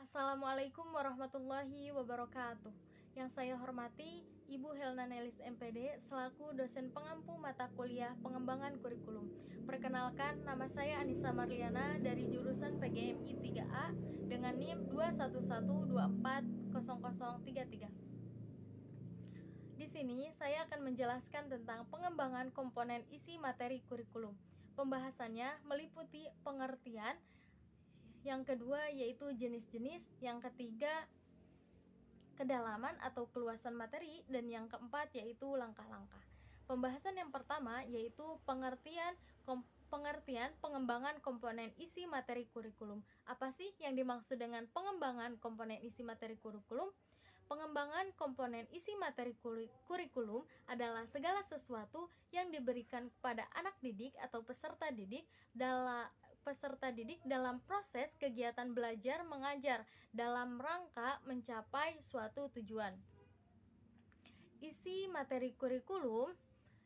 Assalamualaikum warahmatullahi wabarakatuh. Yang saya hormati Ibu Helna Nelis MPD selaku dosen pengampu mata kuliah pengembangan kurikulum. Perkenalkan, nama saya Anissa Marliana dari jurusan PGMI 3A dengan NIM 211240033. Di sini saya akan menjelaskan tentang pengembangan komponen isi materi kurikulum. Pembahasannya meliputi pengertian, yang kedua yaitu jenis-jenis, yang ketiga kedalaman atau keluasan materi, dan yang keempat yaitu langkah-langkah. Pembahasan yang pertama yaitu pengertian pengembangan komponen isi materi kurikulum. Apa sih yang dimaksud dengan pengembangan komponen isi materi kurikulum? Pengembangan komponen isi materi kurikulum adalah segala sesuatu yang diberikan kepada anak didik atau peserta didik dalam proses kegiatan belajar mengajar dalam rangka mencapai suatu tujuan. Isi materi kurikulum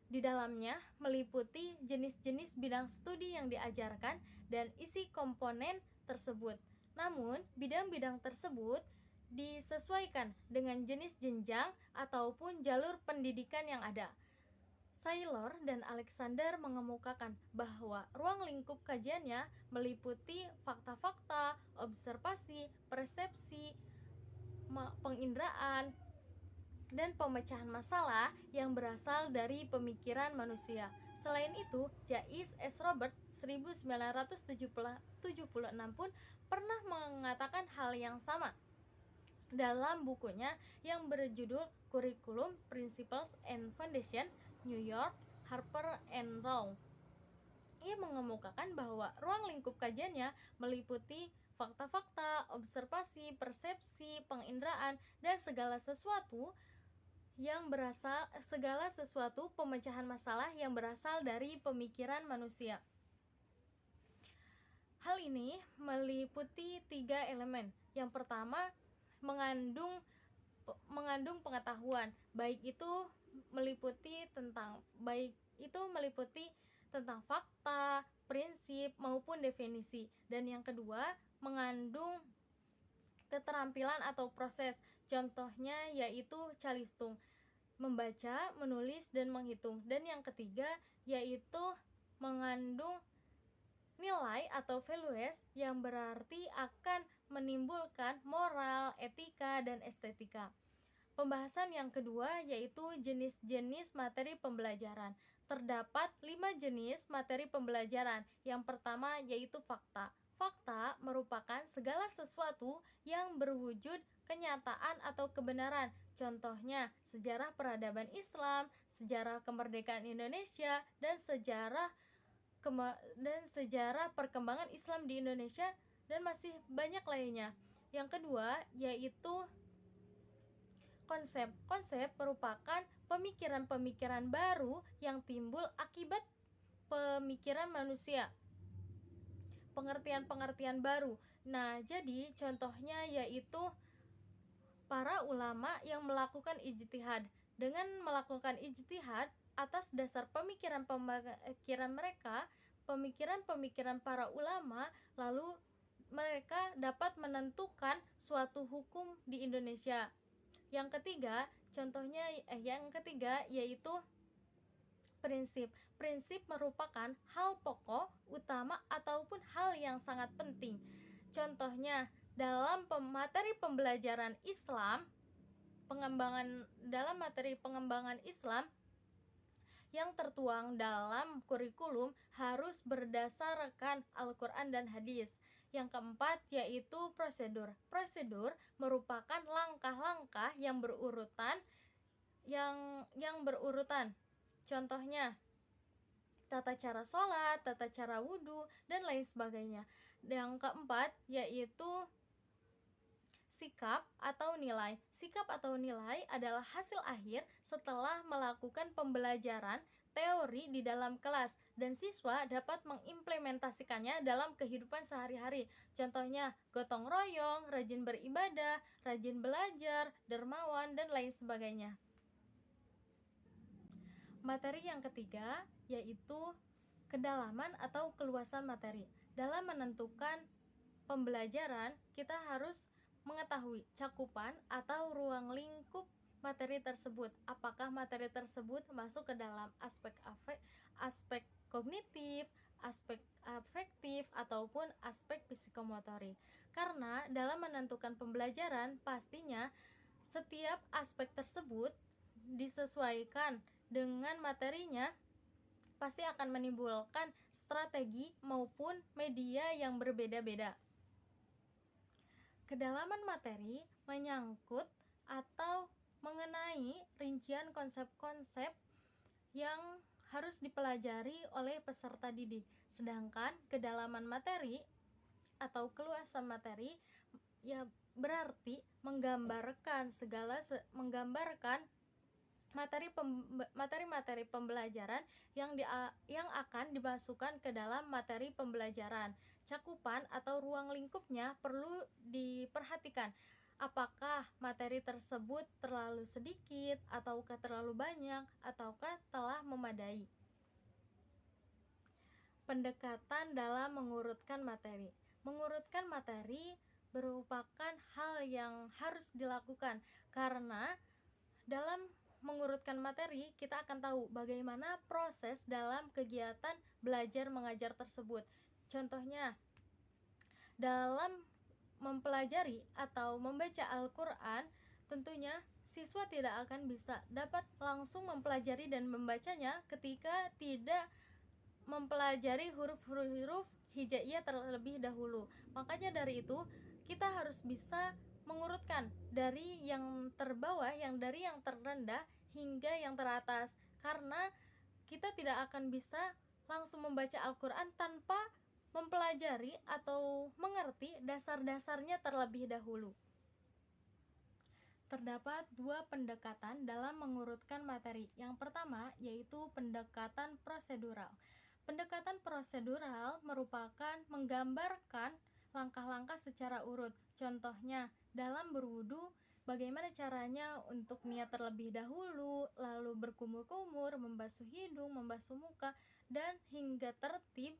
di dalamnya meliputi jenis-jenis bidang studi yang diajarkan dan isi komponen tersebut. Namun, bidang-bidang tersebut disesuaikan dengan jenis jenjang ataupun jalur pendidikan yang ada. Saylor dan Alexander mengemukakan bahwa ruang lingkup kajiannya meliputi fakta-fakta, observasi, persepsi, penginderaan, dan pemecahan masalah yang berasal dari pemikiran manusia. Selain itu, Jais S. Robert 1976 pun pernah mengatakan hal yang sama dalam bukunya yang berjudul Curriculum Principles and Foundation, New York, Harper and Row. Ia mengemukakan bahwa ruang lingkup kajiannya meliputi fakta-fakta, observasi, persepsi, penginderaan, dan segala sesuatu pemecahan masalah yang berasal dari pemikiran manusia. Hal ini meliputi 3 elemen. Yang pertama, mengandung pengetahuan, baik itu meliputi tentang fakta, prinsip maupun definisi. Dan yang kedua, mengandung keterampilan atau proses. Contohnya yaitu calistung, membaca, menulis, dan menghitung. Dan yang ketiga yaitu mengandung nilai atau values yang berarti akan menimbulkan moral, etika, dan estetika. Pembahasan yang kedua yaitu jenis-jenis materi pembelajaran. Terdapat 5 jenis materi pembelajaran. Yang pertama yaitu fakta. Fakta merupakan segala sesuatu yang berwujud kenyataan atau kebenaran. Contohnya sejarah peradaban Islam, sejarah kemerdekaan Indonesia, dan sejarah perkembangan Islam di Indonesia, dan masih banyak lainnya. Yang kedua yaitu konsep. Konsep merupakan pemikiran-pemikiran baru yang timbul akibat pemikiran manusia. Pengertian-pengertian baru. Nah, jadi contohnya yaitu para ulama yang melakukan ijtihad. Dengan melakukan ijtihad atas dasar pemikiran mereka, pemikiran para ulama, lalu mereka dapat menentukan suatu hukum di Indonesia. Yang ketiga yaitu prinsip. Prinsip merupakan hal pokok, utama, ataupun hal yang sangat penting. Contohnya dalam materi pembelajaran Islam, dalam materi pengembangan Islam yang tertuang dalam kurikulum harus berdasarkan Al-Quran dan hadis. Yang keempat yaitu prosedur. Prosedur merupakan langkah-langkah yang berurutan. Contohnya tata cara sholat, tata cara wudhu, dan lain sebagainya. Yang keempat yaitu sikap atau nilai. Sikap atau nilai adalah hasil akhir setelah melakukan pembelajaran teori di dalam kelas, dan siswa dapat mengimplementasikannya dalam kehidupan sehari-hari. Contohnya gotong royong, rajin beribadah, rajin belajar, dermawan, dan lain sebagainya. Materi yang ketiga yaitu kedalaman atau keluasan materi. Dalam menentukan pembelajaran, kita harus mengetahui cakupan atau ruang lingkup materi tersebut. Apakah materi tersebut masuk ke dalam aspek kognitif, aspek afektif, ataupun aspek psikomotorik. Karena dalam menentukan pembelajaran, pastinya setiap aspek tersebut disesuaikan dengan materinya, pasti akan menimbulkan strategi maupun media yang berbeda-beda. Kedalaman materi menyangkut atau mengenai rincian konsep-konsep yang harus dipelajari oleh peserta didik. Sedangkan kedalaman materi atau keluasan materi ya berarti menggambarkan materi-materi pembelajaran yang akan dimasukkan ke dalam materi pembelajaran. Cakupan atau ruang lingkupnya perlu diperhatikan. Apakah materi tersebut terlalu sedikit, ataukah terlalu banyak, ataukah telah memadai. Pendekatan dalam mengurutkan materi. Mengurutkan materi merupakan hal yang harus dilakukan, karena dalam mengurutkan materi kita akan tahu bagaimana proses dalam kegiatan belajar mengajar tersebut. Contohnya, dalam mempelajari atau membaca Al-Quran, tentunya siswa tidak akan bisa dapat langsung mempelajari dan membacanya ketika tidak mempelajari huruf-huruf hijaiyah terlebih dahulu. Makanya dari itu kita harus bisa mengurutkan dari yang terbawah, dari yang terendah hingga yang teratas, karena kita tidak akan bisa langsung membaca Al-Quran tanpa mempelajari atau mengerti dasar-dasarnya terlebih dahulu. Terdapat dua pendekatan dalam mengurutkan materi. Yang pertama yaitu pendekatan prosedural. Pendekatan prosedural merupakan menggambarkan langkah-langkah secara urut. Contohnya, dalam berwudu, bagaimana caranya untuk niat terlebih dahulu, lalu berkumur-kumur, membasuh hidung, membasuh muka, dan hingga tertib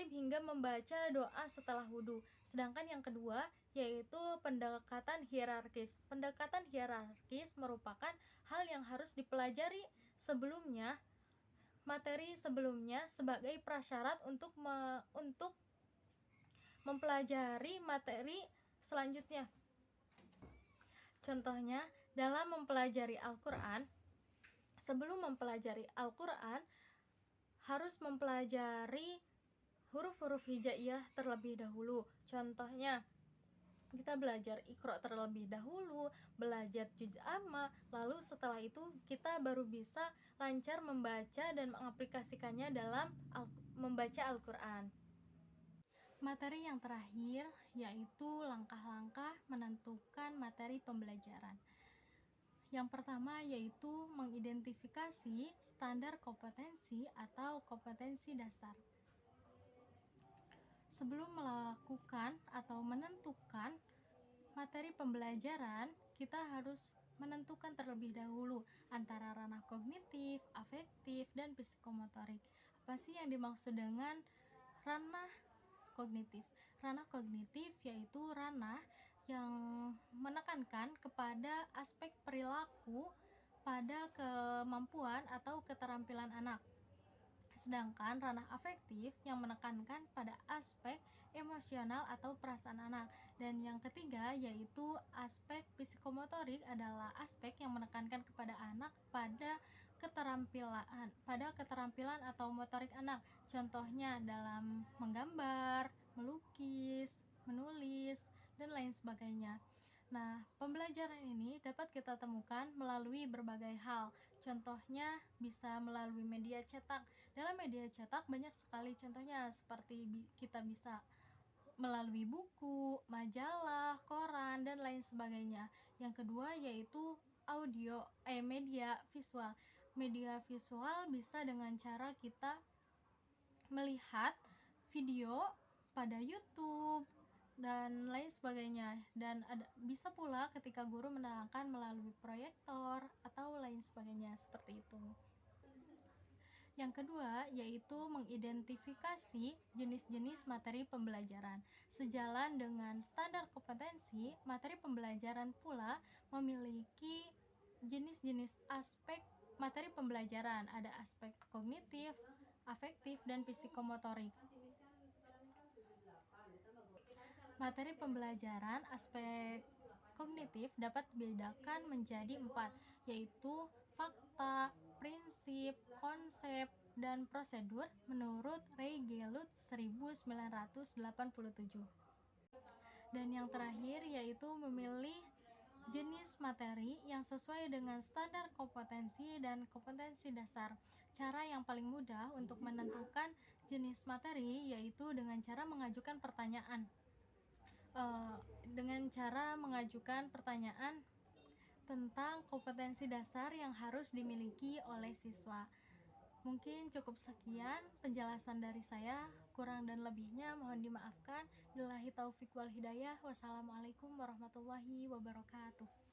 hingga membaca doa setelah wudu. Sedangkan yang kedua yaitu pendekatan hierarkis. Pendekatan hierarkis merupakan hal yang harus dipelajari sebelumnya, materi sebelumnya, sebagai prasyarat untuk mempelajari materi selanjutnya. Contohnya, dalam mempelajari Al-Quran, sebelum mempelajari Al-Quran harus mempelajari huruf-huruf hijaiyah terlebih dahulu. Contohnya, kita belajar Iqra terlebih dahulu, belajar juz amma, lalu setelah itu kita baru bisa lancar membaca dan mengaplikasikannya dalam membaca Al-Quran. Materi yang terakhir yaitu langkah-langkah menentukan materi pembelajaran. Yang pertama yaitu mengidentifikasi standar kompetensi atau kompetensi dasar. Sebelum melakukan atau menentukan materi pembelajaran, kita harus menentukan terlebih dahulu antara ranah kognitif, afektif, dan psikomotorik. Apa sih yang dimaksud dengan ranah kognitif? Ranah kognitif yaitu ranah yang menekankan kepada aspek perilaku pada kemampuan atau keterampilan anak. Sedangkan ranah afektif yang menekankan pada aspek emosional atau perasaan anak. Dan yang ketiga yaitu aspek psikomotorik adalah aspek yang menekankan kepada anak pada keterampilan atau motorik anak. Contohnya dalam menggambar, melukis, menulis, dan lain sebagainya. Nah, pembelajaran ini dapat kita temukan melalui berbagai hal. Contohnya bisa melalui media cetak. Dalam media cetak banyak sekali contohnya, seperti kita bisa melalui buku, majalah, koran, dan lain sebagainya. Yang kedua yaitu media visual. Media visual bisa dengan cara kita melihat video pada YouTube dan lain sebagainya, dan bisa pula ketika guru menerangkan melalui proyektor atau lain sebagainya seperti itu. Yang kedua, yaitu mengidentifikasi jenis-jenis materi pembelajaran. Sejalan dengan standar kompetensi, materi pembelajaran pula memiliki jenis-jenis aspek materi pembelajaran. Ada aspek kognitif, afektif, dan psikomotorik. Materi pembelajaran aspek kognitif dapat dibedakan menjadi 4, yaitu fakta, prinsip, konsep, dan prosedur menurut Ray Gelut 1987. Dan yang terakhir yaitu memilih jenis materi yang sesuai dengan standar kompetensi dan kompetensi dasar. Cara yang paling mudah untuk menentukan jenis materi yaitu dengan cara mengajukan pertanyaan. Tentang kompetensi dasar yang harus dimiliki oleh siswa. Mungkin cukup sekian penjelasan dari saya, kurang dan lebihnya mohon dimaafkan. Billahi taufik wal hidayah. Wassalamualaikum warahmatullahi wabarakatuh.